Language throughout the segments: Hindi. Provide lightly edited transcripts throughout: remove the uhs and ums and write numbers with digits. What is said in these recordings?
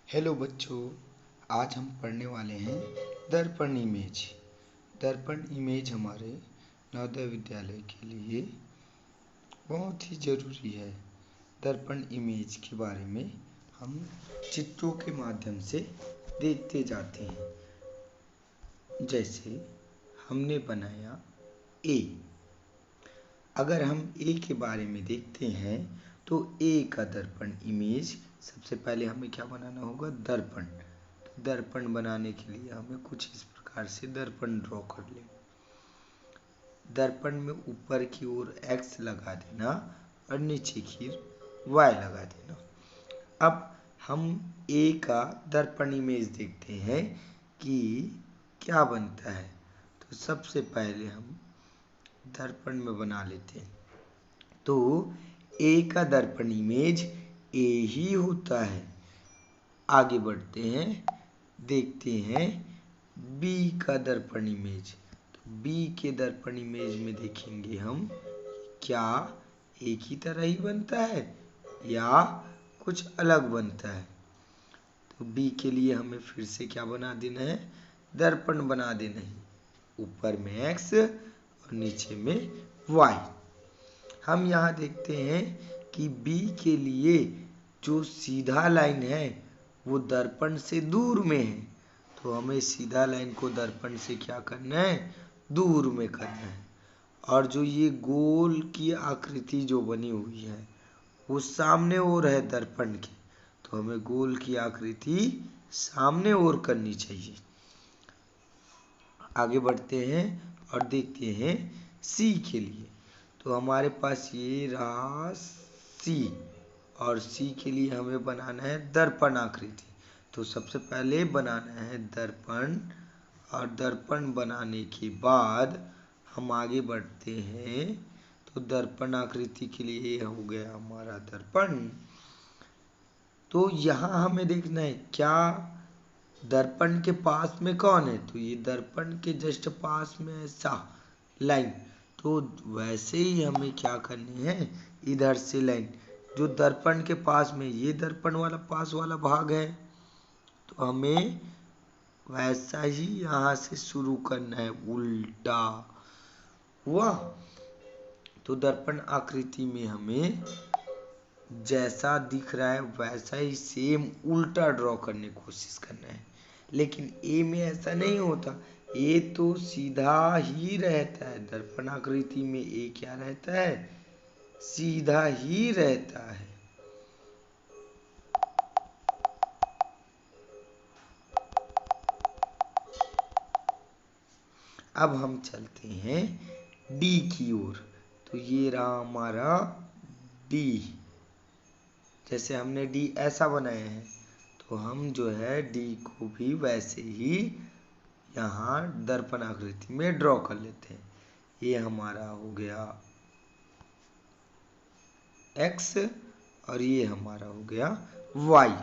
हेलो बच्चों, आज हम पढ़ने वाले हैं दर्पण इमेज। दर्पण इमेज हमारे नवोदय विद्यालय के लिए बहुत ही ज़रूरी है। दर्पण इमेज के बारे में हम चित्रों के माध्यम से देखते जाते हैं। जैसे हमने बनाया ए। अगर हम ए के बारे में देखते हैं तो ए का दर्पण इमेज सबसे पहले हमें क्या बनाना होगा? दर्पण। तो दर्पण बनाने के लिए हमें कुछ इस प्रकार से दर्पण ड्रॉ कर लें। दर्पण में ऊपर की ओर एक्स लगा देना और नीचे की वाई लगा देना। अब हम ए का दर्पण इमेज देखते हैं कि क्या बनता है। तो सबसे पहले हम दर्पण में बना लेते हैं। तो ए का दर्पण इमेज ए ही होता है। आगे बढ़ते हैं, देखते हैं बी का दर्पण इमेज। तो बी के दर्पण इमेज में देखेंगे हम क्या एक ही तरह ही बनता है या कुछ अलग बनता है। तो बी के लिए हमें फिर से क्या बना देना है? दर्पण बना देना है। ऊपर में एक्स और नीचे में वाई। हम यहाँ देखते हैं कि बी के लिए जो सीधा लाइन है वो दर्पण से दूर में है। तो हमें सीधा लाइन को दर्पण से क्या करना है? दूर में करना है। और जो ये गोल की आकृति जो बनी हुई है वो सामने ओर है दर्पण के। तो हमें गोल की आकृति सामने ओर करनी चाहिए। आगे बढ़ते हैं और देखते हैं सी के लिए। तो हमारे पास ये रहा सी, और सी के लिए हमें बनाना है दर्पण आकृति। तो सबसे पहले बनाना है दर्पण, और दर्पण बनाने के बाद हम आगे बढ़ते हैं। तो दर्पण आकृति के लिए ये हो गया हमारा दर्पण। तो यहाँ हमें देखना है क्या दर्पण के पास में कौन है। तो ये दर्पण के जस्ट पास में ऐसा लाइन। तो वैसे ही हमें क्या करनी है? इधर से लाइन जो दर्पण के पास में, ये दर्पण वाला पास वाला भाग है, तो हमें वैसा ही यहाँ से शुरू करना है। उल्टा हुआ। तो दर्पण आकृति में हमें जैसा दिख रहा है वैसा ही सेम उल्टा ड्रॉ करने की कोशिश करना है। लेकिन ए में ऐसा नहीं होता। ए तो सीधा ही रहता है। दर्पण आकृति में ए क्या रहता है? सीधा ही रहता है। अब हम चलते हैं डी की ओर। तो ये रहा हमारा डी। जैसे हमने डी ऐसा बनाया है तो हम जो है डी को भी वैसे ही यहाँ दर्पण आकृति में ड्रॉ कर लेते हैं। ये हमारा हो गया एक्स और ये हमारा हो गया वाई।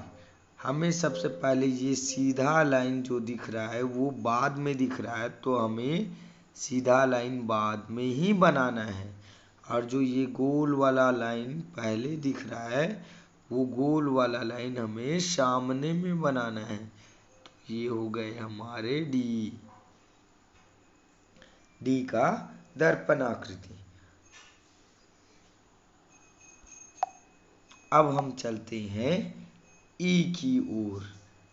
हमें सबसे पहले ये सीधा लाइन जो दिख रहा है वो बाद में दिख रहा है, तो हमें सीधा लाइन बाद में ही बनाना है। और जो ये गोल वाला लाइन पहले दिख रहा है वो गोल वाला लाइन हमें सामने में बनाना है। तो ये हो गए हमारे डी का दर्पण आकृति। अब हम चलते हैं ई की ओर।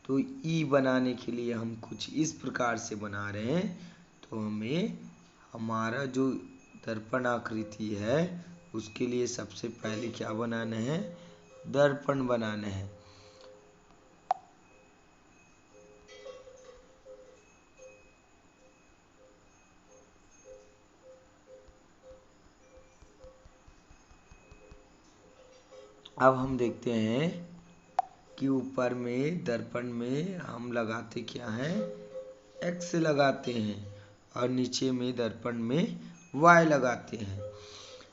तो ई बनाने के लिए हम कुछ इस प्रकार से बना रहे हैं। तो हमें हमारा जो दर्पण आकृति है उसके लिए सबसे पहले क्या बनाना है? दर्पण बनाना है। अब हम देखते हैं कि ऊपर में दर्पण में हम लगाते क्या हैं? एक्स लगाते हैं और नीचे में दर्पण में वाई लगाते हैं।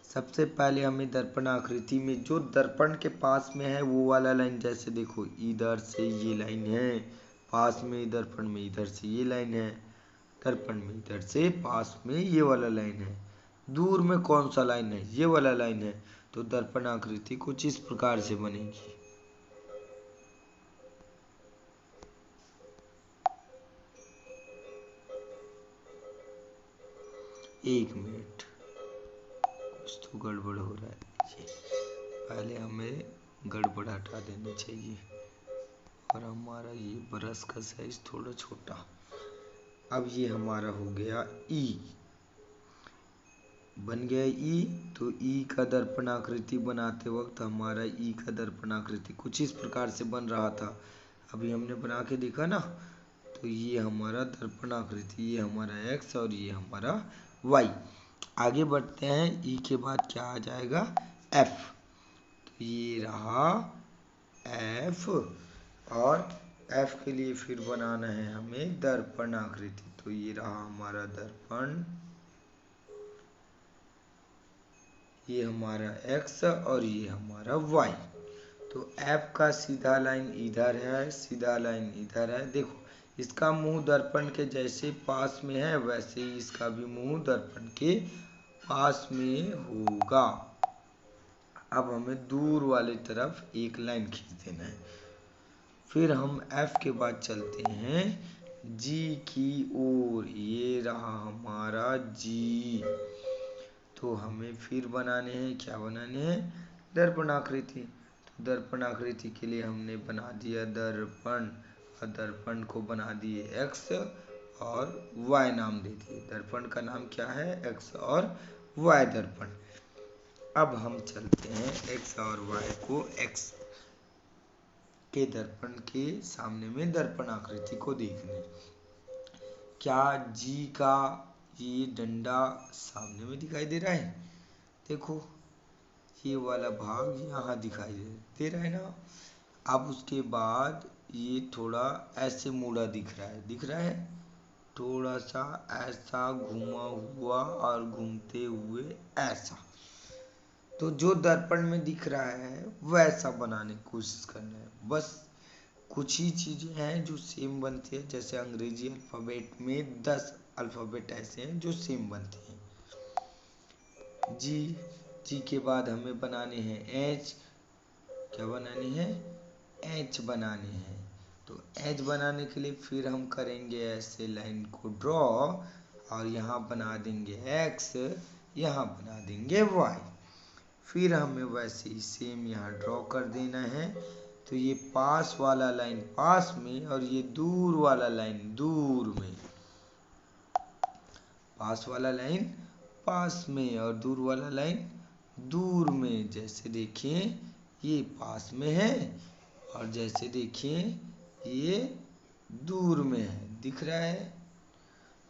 सबसे पहले हमें दर्पण आकृति में जो दर्पण के पास में है वो वाला लाइन, जैसे देखो इधर से ये लाइन है पास में, दर्पण में इधर से ये लाइन है, दर्पण में इधर से पास में ये वाला लाइन है, दूर में कौन सा लाइन है? ये वाला लाइन है। तो दर्पण आकृति कुछ इस प्रकार से बनेगी। एक मिनट, कुछ तो गड़बड़ हो रहा है। ये पहले हमें गड़बड़ हटा देनी चाहिए। और हमारा ये ब्रश का साइज थोड़ा छोटा। अब ये हमारा हो गया ई, बन गया ई। तो ई का दर्पण आकृति बनाते वक्त हमारा ई का दर्पण आकृति कुछ इस प्रकार से बन रहा था। अभी हमने बना के देखा ना। तो ये हमारा दर्पण आकृति, ये हमारा एक्स और ये हमारा वाई। आगे बढ़ते हैं, ई के बाद क्या आ जाएगा, एफ। तो ये रहा एफ, और एफ के लिए फिर बनाना है हमें दर्पण आकृति। तो ये रहा हमारा दर्पण, ये हमारा एक्स और ये हमारा वाई। तो एफ का सीधा लाइन इधर है, सीधा लाइन इधर है। देखो इसका मुंह दर्पण के जैसे पास में है, वैसे ही इसका भी मुंह दर्पण के पास में होगा। अब हमें दूर वाली तरफ एक लाइन खींच देना है। फिर हम एफ के बाद चलते हैं जी की ओर। ये रहा हमारा जी। तो हमें फिर बनाने हैं, क्या बनाने हैं, दर्पण आकृति। तो दर्पण आकृति के लिए हमने बना दिया दर्पण, और दर्पण को बना दिए एक्स और वाई नाम दे दिए। दर्पण का नाम क्या है, एक्स और वाई दर्पण। अब हम चलते हैं एक्स और वाई को एक्स के दर्पण के सामने में दर्पण आकृति को देखने। क्या जी का ये डंडा सामने में दिखाई दे रहा है? देखो ये वाला भाग यहाँ दिखाई दे रहा है ना। अब उसके बाद ये थोड़ा ऐसे मुड़ा दिख रहा है, दिख रहा है, थोड़ा सा ऐसा घुमा हुआ और घूमते हुए ऐसा। तो जो दर्पण में दिख रहा है वैसा बनाने की कोशिश करना है। बस कुछ ही चीजें हैं जो सेम बनती है। जैसे अंग्रेजी अल्फ़ाबेट में 10 अल्फ़ाबेट ऐसे हैं जो सेम बनते हैं। जी, जी के बाद हमें बनाने हैं एच। क्या बनाने हैं, एच बनाने हैं। तो एच बनाने के लिए फिर हम करेंगे ऐसे लाइन को ड्रॉ, और यहाँ बना देंगे एक्स, यहाँ बना देंगे वाई। फिर हमें वैसे ही सेम यहाँ ड्रॉ कर देना है। तो ये पास वाला लाइन पास में, और ये दूर वाला लाइन दूर में। पास वाला लाइन पास में और दूर वाला लाइन दूर में। जैसे देखिए ये पास में है, और जैसे देखिए ये दूर में है, दिख रहा है।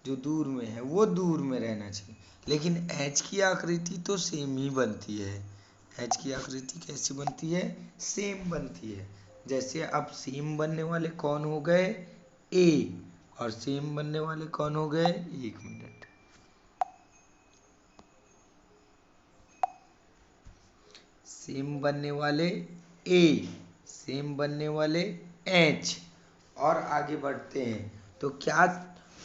जो दूर में है वो दूर में रहना चाहिए। लेकिन एच की आकृति तो सेम ही बनती है। एच की आकृति कैसी बनती है, सेम बनती है। जैसे अब सेम बनने वाले कौन हो गए, ए, और सेम बनने वाले कौन हो गए, एक मिनट, सेम बनने वाले ए, सेम बनने वाले एच। और आगे बढ़ते हैं तो क्या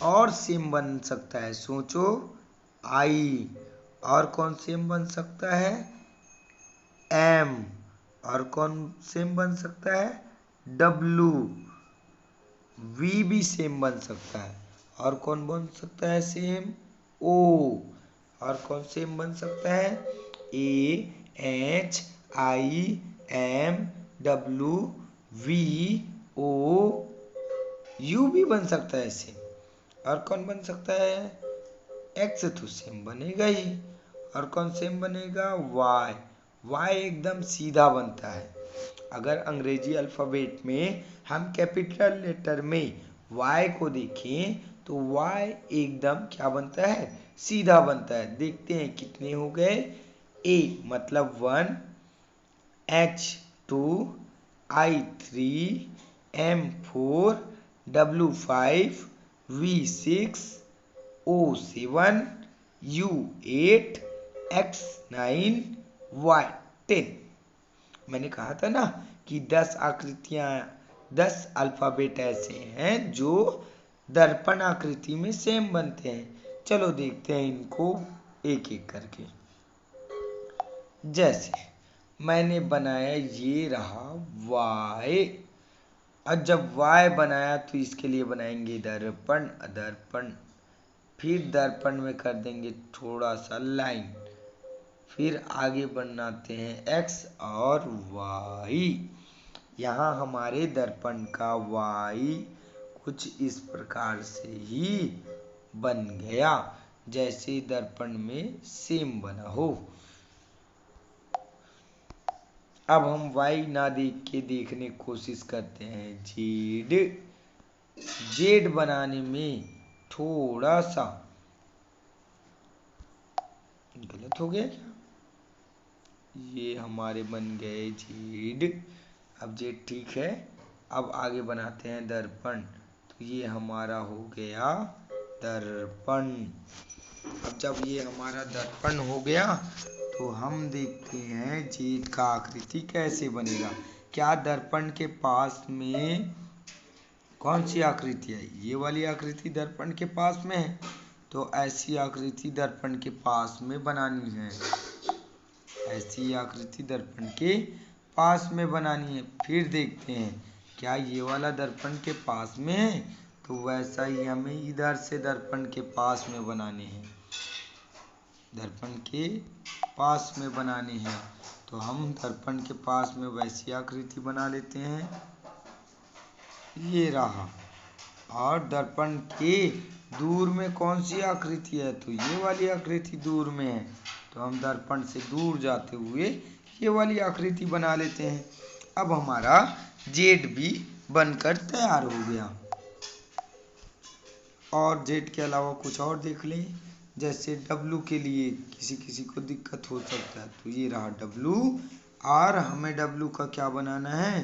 और सेम बन सकता है, सोचो, आई। और कौन सेम बन सकता है, एम। और कौन सेम बन सकता है, डब्लू। वी भी सेम बन सकता है। और कौन बन सकता है सेम, ओ। और कौन सेम बन सकता है, A, H, I, M, W, V, O, U भी बन सकता है सेम। और कौन बन सकता है, एक्स तो सेम बनेगा ही। और कौन सेम बनेगा, वाई। वाई एकदम सीधा बनता है। अगर अंग्रेजी अल्फ़ाबेट में हम कैपिटल लेटर में वाई को देखें तो वाई एकदम क्या बनता है, सीधा बनता है। देखते हैं कितने हो गए, ए मतलब 1, H 2, I 3, M 4, W 5, V 6, O 7, U 8, X 9, Y 10। मैंने कहा था ना कि 10 आकृतियां, 10 अल्फ़ाबेट ऐसे हैं जो दर्पण आकृति में सेम बनते हैं। चलो देखते हैं इनको एक एक करके। जैसे मैंने बनाया, ये रहा वाई। और जब वाई बनाया तो इसके लिए बनाएंगे दर्पण। दर्पण फिर दर्पण में कर देंगे थोड़ा सा लाइन, फिर आगे बनाते हैं एक्स और वाई। यहाँ हमारे दर्पण का वाई कुछ इस प्रकार से ही बन गया, जैसे दर्पण में सेम बना हो। अब हम वाई ना देख के देखने की कोशिश करते हैं जेड। जेड बनाने में थोड़ा सा गलत हो गया क्या? ये हमारे बन गए जेड। अब जेड ठीक है। अब आगे बनाते हैं दर्पण, तो ये हमारा हो गया दर्पण। अब जब ये हमारा दर्पण हो गया तो हम देखते हैं जेड का आकृति कैसे बनेगा। क्या दर्पण के पास में कौन सी आकृति है? ये वाली आकृति दर्पण के पास में है, तो ऐसी आकृति दर्पण के पास में बनानी है। ऐसी आकृति दर्पण के पास में बनानी है। फिर देखते हैं क्या ये वाला दर्पण के पास में है, तो वैसा ही हमें इधर से दर्पण के पास में बनाने हैं। दर्पण के पास में बनाने हैं, तो हम दर्पण के पास में वैसी आकृति बना लेते हैं, ये रहा। और दर्पण के दूर में कौन सी आकृति है? तो ये वाली आकृति दूर में है, तो हम दर्पण से दूर जाते हुए ये वाली आकृति बना लेते हैं। अब हमारा जेड भी बनकर तैयार हो गया। और जेड के अलावा कुछ और देख लें, जैसे डब्लू के लिए किसी किसी को दिक्कत हो सकता है, तो ये रहा डब्लू। और हमें डब्लू का क्या बनाना है?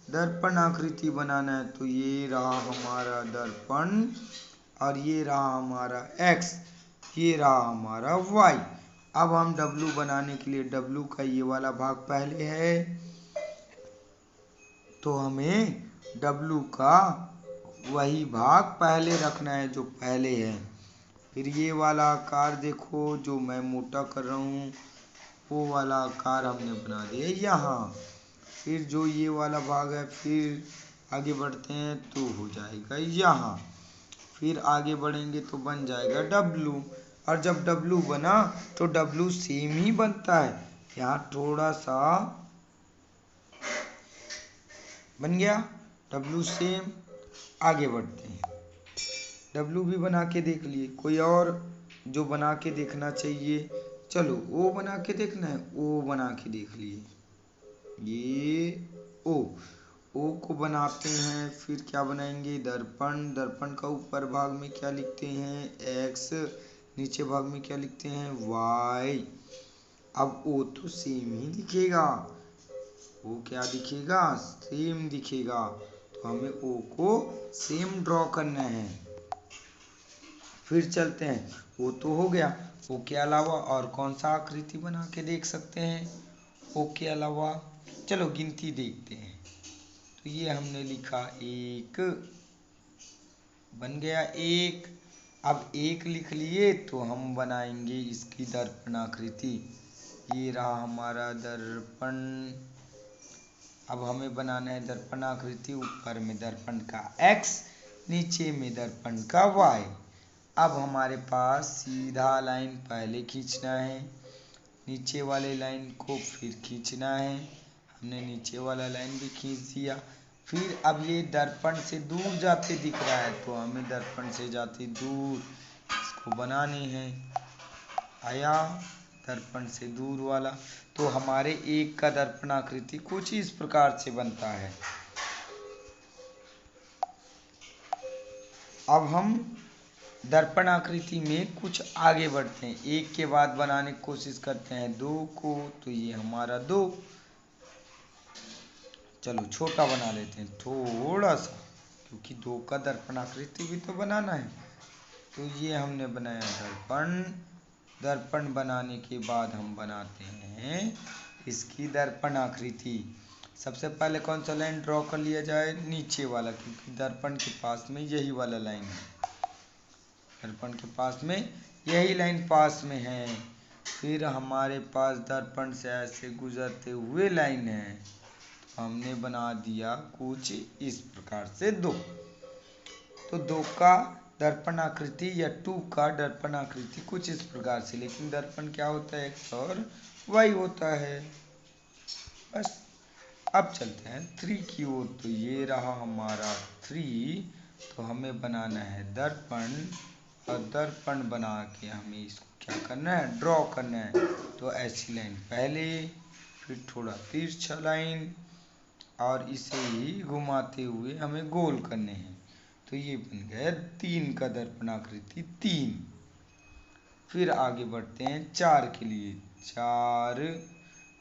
दर्पण आकृति बनाना है, तो ये रहा हमारा दर्पण, और ये रहा हमारा एक्स, ये रहा हमारा वाई। अब हम डब्लू बनाने के लिए, डब्लू का ये वाला भाग पहले है, तो हमें डब्लू का वही भाग पहले रखना है जो पहले है। फिर ये वाला आकार देखो जो मैं मोटा कर रहा हूँ, वो वाला आकार हमने बना दिया यहाँ। फिर जो ये वाला भाग है, फिर आगे बढ़ते हैं तो हो जाएगा यहाँ। फिर आगे बढ़ेंगे तो बन जाएगा डब्लू। और जब डब्लू बना तो डब्लू सेम ही बनता है, यहाँ थोड़ा सा बन गया डब्लू सेम। आगे बढ़ते हैं, डब्लू भी बना के देख लिए। कोई और जो बना के देखना चाहिए? चलो ओ बना के देखना है, ओ बना के देख लिए। ये ओ को बनाते हैं। फिर क्या बनाएंगे? दर्पण। दर्पण का ऊपर भाग में क्या लिखते हैं? एक्स। नीचे भाग में क्या लिखते हैं? वाई। अब ओ तो सेम ही दिखेगा, ओ क्या दिखेगा? सेम दिखेगा, तो हमें ओ को सेम ड्रॉ करना है। फिर चलते हैं, वो तो हो गया। ओ के अलावा और कौन सा आकृति बना के देख सकते हैं? ओ के अलावा चलो गिनती देखते हैं। तो ये हमने लिखा एक, बन गया एक। अब एक लिख लिए तो हम बनाएंगे इसकी दर्पण आकृति। ये रहा हमारा दर्पण। अब हमें बनाना है दर्पण आकृति, ऊपर में दर्पण का एक्स, नीचे में दर्पण का वाई। अब हमारे पास सीधा लाइन पहले खींचना है, नीचे वाले लाइन को फिर खींचना है। हमने नीचे वाला लाइन भी खींच दिया। फिर अब ये दर्पण से दूर जाते दिख रहा है, तो हमें दर्पण से जाते दूर इसको बनाने हैं। आया दर्पण से दूर वाला, तो हमारे एक का दर्पण आकृति कुछ इस प्रकार से बनता है। अब हम दर्पण आकृति में कुछ आगे बढ़ते हैं, एक के बाद बनाने की कोशिश करते हैं दो को, तो ये हमारा दो। चलो छोटा बना लेते हैं थोड़ा सा, क्योंकि दो का दर्पण आकृति भी तो बनाना है। तो ये हमने बनाया दर्पण। दर्पण बनाने के बाद हम बनाते हैं इसकी दर्पण आकृति। सबसे पहले कौन सा लाइन ड्रॉ कर लिया जाए? नीचे वाला, क्योंकि दर्पण के पास में यही वाला लाइन है। दर्पण के पास में यही लाइन पास में है। फिर हमारे पास दर्पण से ऐसे गुजरते हुए लाइन है, तो हमने बना दिया कुछ इस प्रकार से दो। तो दो का दर्पण आकृति या 2 का दर्पण आकृति कुछ इस प्रकार से, लेकिन दर्पण क्या होता है, x और y होता है। बस अब चलते हैं 3 की ओर। तो ये रहा हमारा 3। तो हमें बनाना है दर्पण, और दर्पण बना के हमें इसको क्या करना है, ड्रॉ करना है। तो ऐसी लाइन पहले, फिर थोड़ा तिरछा लाइन, और इसे ही घुमाते हुए हमें गोल करने हैं। तो ये बन गया 3 का दर्पण आकृति 3। फिर आगे बढ़ते हैं 4 के लिए। 4,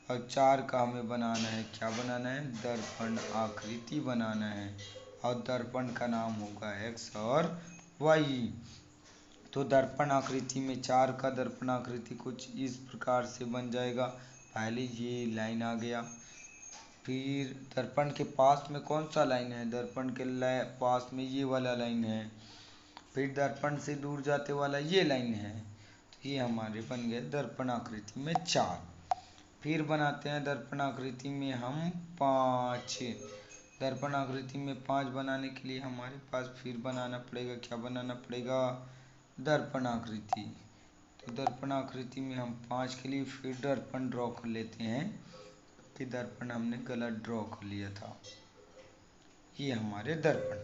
और 4 का हमें बनाना है, क्या बनाना है, दर्पण आकृति बनाना है, और दर्पण का नाम होगा x और y। तो दर्पण आकृति में 4 का दर्पण आकृति कुछ इस प्रकार से बन जाएगा। पहले ये लाइन आ गया, फिर दर्पण के पास में कौन सा लाइन है, दर्पण के पास में ये वाला लाइन है, फिर दर्पण से दूर जाते वाला ये लाइन है। तो ये हमारे बन गए दर्पण आकृति में 4। फिर बनाते हैं दर्पण आकृति में हम 5। दर्पण आकृति में 5 बनाने के लिए हमारे पास फिर बनाना पड़ेगा, क्या बनाना पड़ेगा, दर्पण आकृति। तो दर्पण आकृति में हम 5 के लिए फिर दर्पण ड्रॉ कर लेते हैं, कि दर्पण हमने गलत ड्रॉ कर लिया था। ये हमारे दर्पण।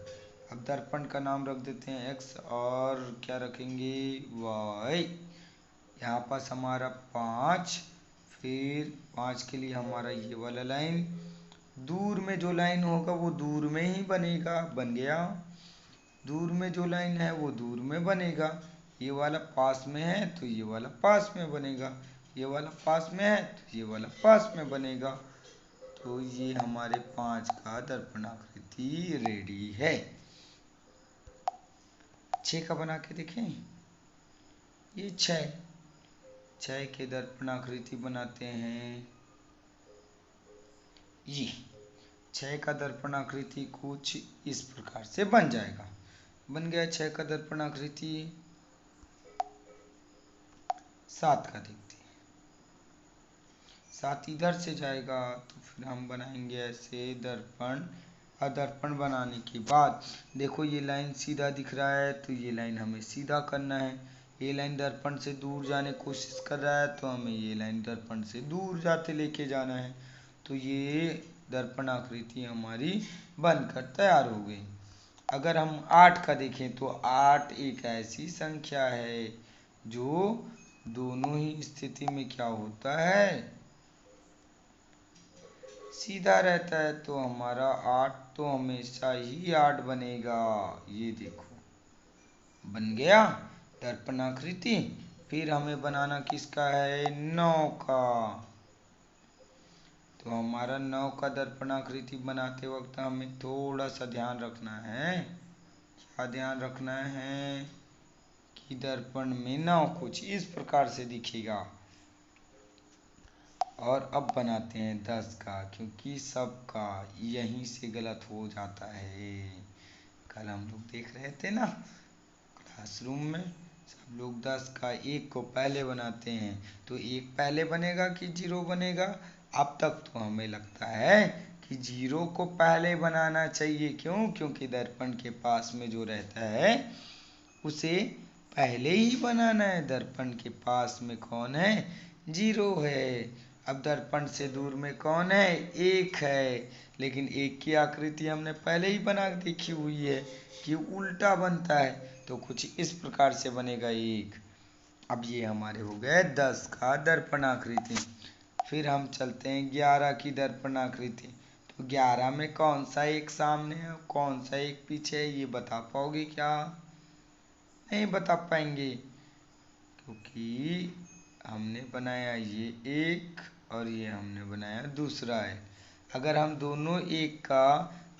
अब दर्पण का नाम रख देते हैं x, और क्या रखेंगे, y। यहाँ पास हमारा 5, फिर 5 के लिए हमारा ये वाला लाइन, दूर में जो लाइन होगा वो दूर में ही बनेगा, बन गया। दूर में जो लाइन है वो दूर में बनेगा। ये वाला पास में है तो ये वाला पास में बनेगा, ये वाला पास में है तो ये वाला पास में बनेगा। तो ये हमारे 5 का दर्पण आकृति रेडी है। 6 का बना के देखें। ये 6 के दर्पण आकृति बनाते हैं। ये 6 का दर्पण आकृति कुछ इस प्रकार से बन जाएगा। बन गया 6 का दर्पण आकृति। 7 का देखते हैं। 7 इधर से जाएगा, तो फिर हम बनाएंगे ऐसे दर्पण। और दर्पण बनाने के बाद देखो ये लाइन सीधा दिख रहा है, तो ये लाइन हमें सीधा करना है। ये लाइन दर्पण से दूर जाने की कोशिश कर रहा है, तो हमें ये लाइन दर्पण से दूर जाते लेके जाना है। तो ये दर्पण आकृति हमारी बनकर तैयार हो गई। अगर हम 8 का देखें तो 8 एक ऐसी संख्या है जो दोनों ही स्थिति में क्या होता है, सीधा रहता है। तो हमारा 8 तो हमेशा ही 8 बनेगा। ये देखो बन गया दर्पण आकृति। फिर हमें बनाना किसका है, 9 का। तो हमारा 9 का दर्पण आकृति बनाते वक्त हमें थोड़ा सा ध्यान रखना है। क्या ध्यान रखना है, कि दर्पण में 9 कुछ इस प्रकार से दिखेगा। और अब बनाते हैं 10 का, क्योंकि सबका यहीं से गलत हो जाता है। कल हम लोग देख रहे थे ना क्लासरूम में, सब लोग 10 का 1 को पहले बनाते हैं, तो 1 पहले बनेगा कि 0 बनेगा। अब तक तो हमें लगता है कि 0 को पहले बनाना चाहिए। क्यों, क्योंकि दर्पण के पास में जो रहता है उसे पहले ही बनाना है। दर्पण के पास में कौन है, 0 है। अब दर्पण से दूर में कौन है, 1 है। लेकिन 1 की आकृति हमने पहले ही बना देखी हुई है कि उल्टा बनता है, तो कुछ इस प्रकार से बनेगा 1। अब ये हमारे हो गए 10 का दर्पण आकृति। फिर हम चलते हैं 11 की दर्पण आकृति। तो 11 में कौन सा 1 सामने है, कौन सा 1 पीछे है, ये बता पाओगे क्या, नहीं बता पाएंगे, क्योंकि हमने बनाया ये 1 और ये हमने बनाया दूसरा है। अगर हम दोनों 1 का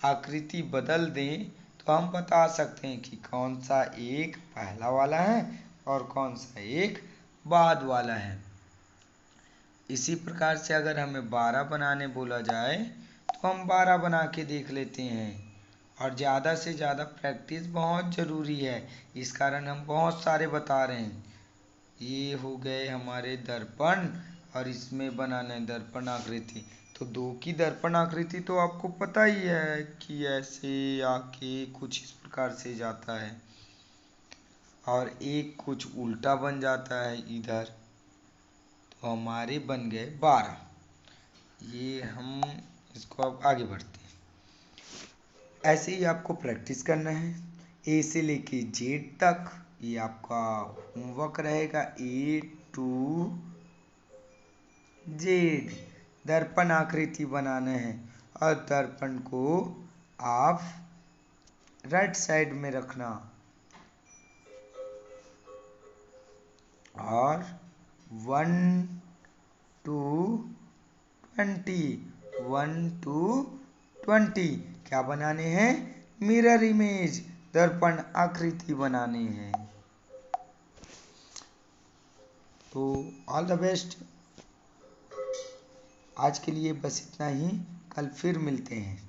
आकृति बदल दें तो हम बता सकते हैं कि कौन सा 1 पहला वाला है और कौन सा 1 बाद वाला है। इसी प्रकार से अगर हमें 12 बनाने बोला जाए तो हम 12 बना के देख लेते हैं। और ज़्यादा से ज़्यादा प्रैक्टिस बहुत ज़रूरी है, इस कारण हम बहुत सारे बता रहे हैं। ये हो गए हमारे दर्पण, और इसमें बनाना है दर्पण आकृति। तो 2 की दर्पण आकृति तो आपको पता ही है कि ऐसे आके कुछ इस प्रकार से जाता है। और एक कुछ उल्टा बन जाता है इधर, तो हमारे बन गए 12। ये हम इसको अब आगे बढ़ते हैं। ऐसे ही आपको प्रैक्टिस करना है ए से लेके जेड तक। ये आपका होमवर्क रहेगा, ए टू जेड। दर्पण आकृति बनाना है और दर्पण को आप राइट साइड में रखना और 1 to 20, 1 to 20 क्या बनाने हैं? मिरर इमेज, दर्पण आकृति बनाने हैं। तो ऑल द बेस्ट। आज के लिए बस इतना ही, कल फिर मिलते हैं।